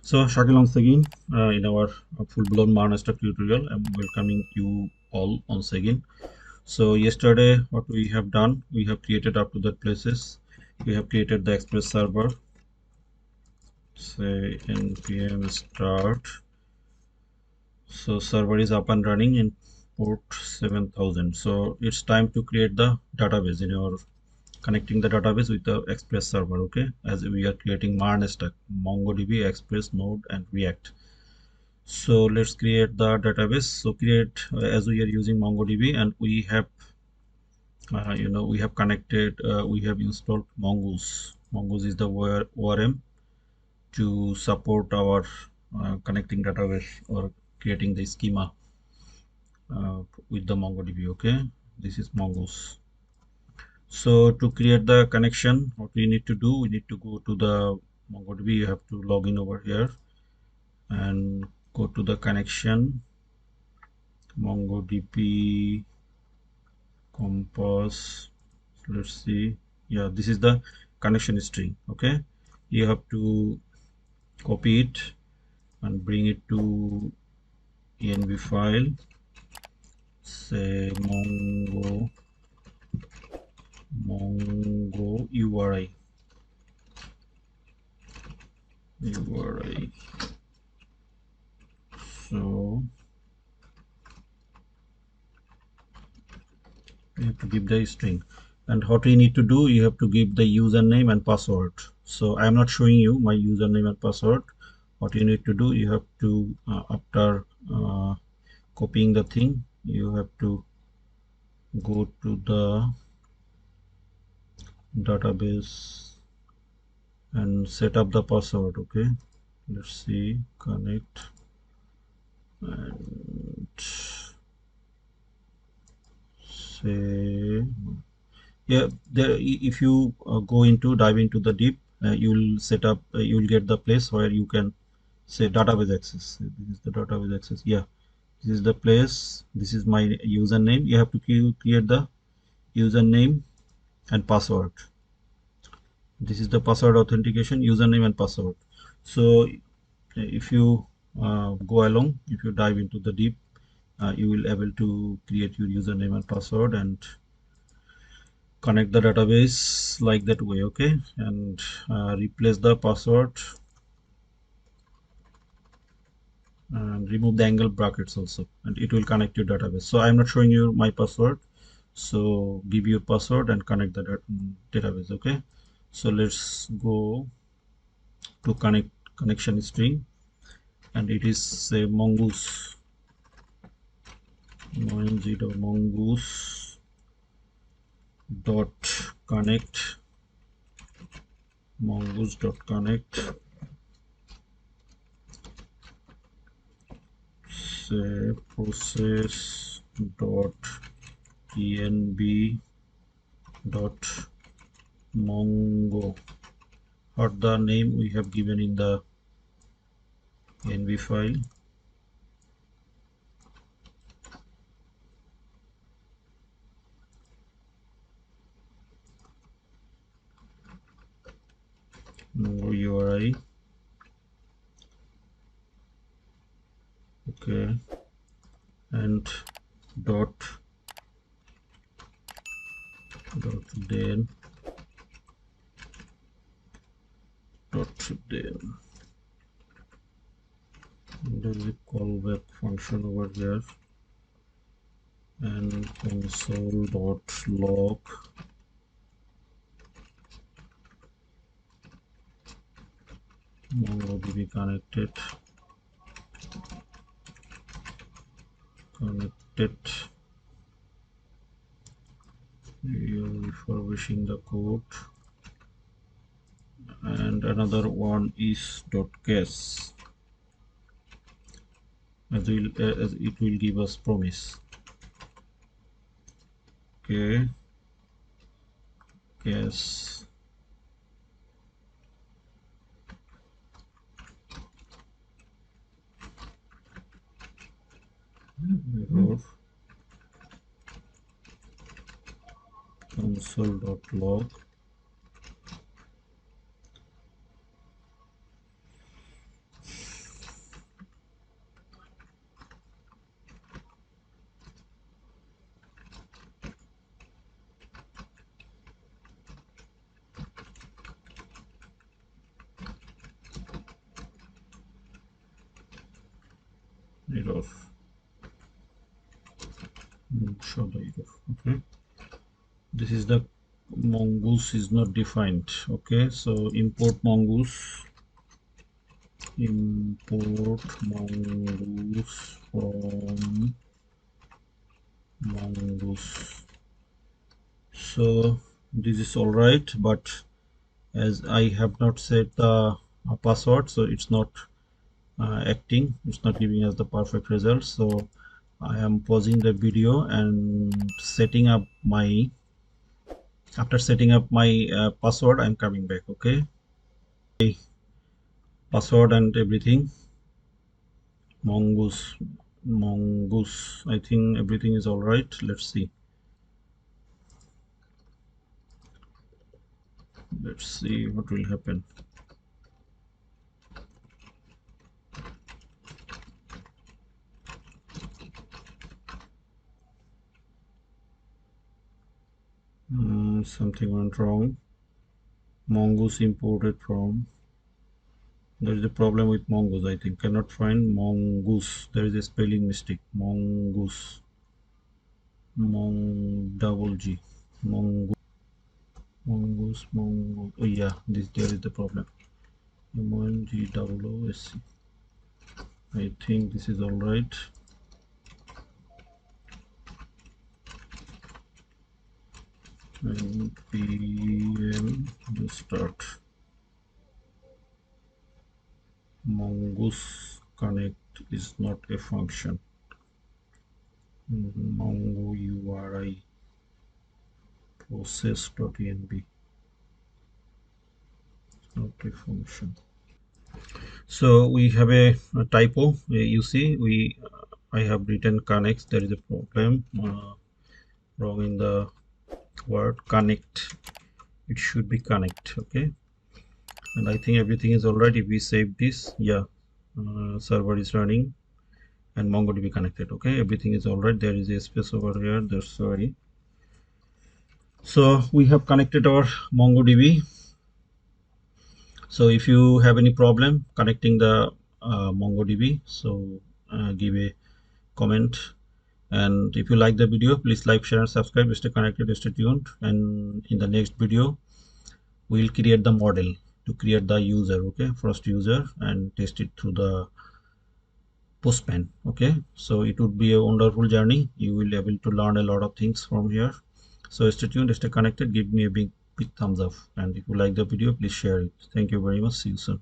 So Shakil once again in our full-blown MERN stack tutorial. I'm welcoming you all once again. So yesterday what we have done, we have created up to that places. We have created the Express server. Say npm start. So server is up and running in port 7000. So it's time to create the database in our connecting the database with the Express server. Okay, as we are creating MERN stack, MongoDB, Express, Node, and React. So let's create the database. So create as we are using MongoDB, and we have we have connected, we have installed Mongoose. Mongoose is the ORM to support our connecting database or creating the schema with the MongoDB. Okay, this is Mongoose. So to create the connection, what we need to do, we need to go to the MongoDB. You have to log in over here and go to the connection, MongoDB compass. Let's see. Yeah, this is the connection string. Okay, you have to copy it and bring it to env file. Say mongo URI. So you have to give the string, and what we need to do, you have to give the username and password. So I am not showing you my username and password. What you need to do, you have to after copying the thing, you have to go to the database and set up the password. Okay, let's see, connect, and say, yeah, there if you dive into the deep, you'll set up, you'll get the place where you can say database access. This is the database access. Yeah, this is the place. This is my username. You have to create the username and password. This is the password authentication, username and password. So if you go along, if you dive into the deep, you will able to create your username and password and connect the database like that way. Okay, and replace the password and remove the angle brackets also, and it will connect your database. So I'm not showing you my password, so give your password and connect the database. Okay, so let's go to connection string, and it is say mongoose mongoose dot connect mongoose dot connect say process dot env dot mongo, or the name we have given in the env file. Mongo URI. Okay, and dot then there is a callback function over here, and console dot log MongoDB connected you are refurbishing the code, and another one is dot case, as it will give us promise. Okay, case error console.log error. Show the error. Okay, this is the mongoose is not defined. Okay, so import mongoose from mongoose. So this is all right, but as I have not set the password, so it's not acting, it's not giving us the perfect result. So I am pausing the video and setting up my, after setting up my password, I'm coming back. Okay, password and everything. Mongoose, I think everything is all right. Let's see what will happen. Something went wrong. Mongoose imported from, there is a problem with mongoose. I think cannot find mongoose. There is a spelling mistake. Mongoose, double G, mongoose. Oh yeah, this there is the problem. MONGOOSC. I think this is all right. And PM start. Mongoose connect is not a function. Mongo URI process.env, not a function. So we have a typo. You see, I have written connects. There is a problem. Wrong in the word connect. It should be connect. Okay, and I think everything is alright. If we save this, yeah, server is running and MongoDB connected. Okay, everything is alright. There is a space over here. There's sorry. So we have connected our MongoDB. So if you have any problem connecting the MongoDB, so give a comment. And if you like the video, please like, share and subscribe. Stay connected, stay tuned. And in the next video, we'll create the model to create the user, okay, first user, and test it through the postman. Okay, so it would be a wonderful journey. You will be able to learn a lot of things from here. So stay tuned, stay connected, give me a big thumbs up, and if you like the video, please share it. Thank you very much. See you soon.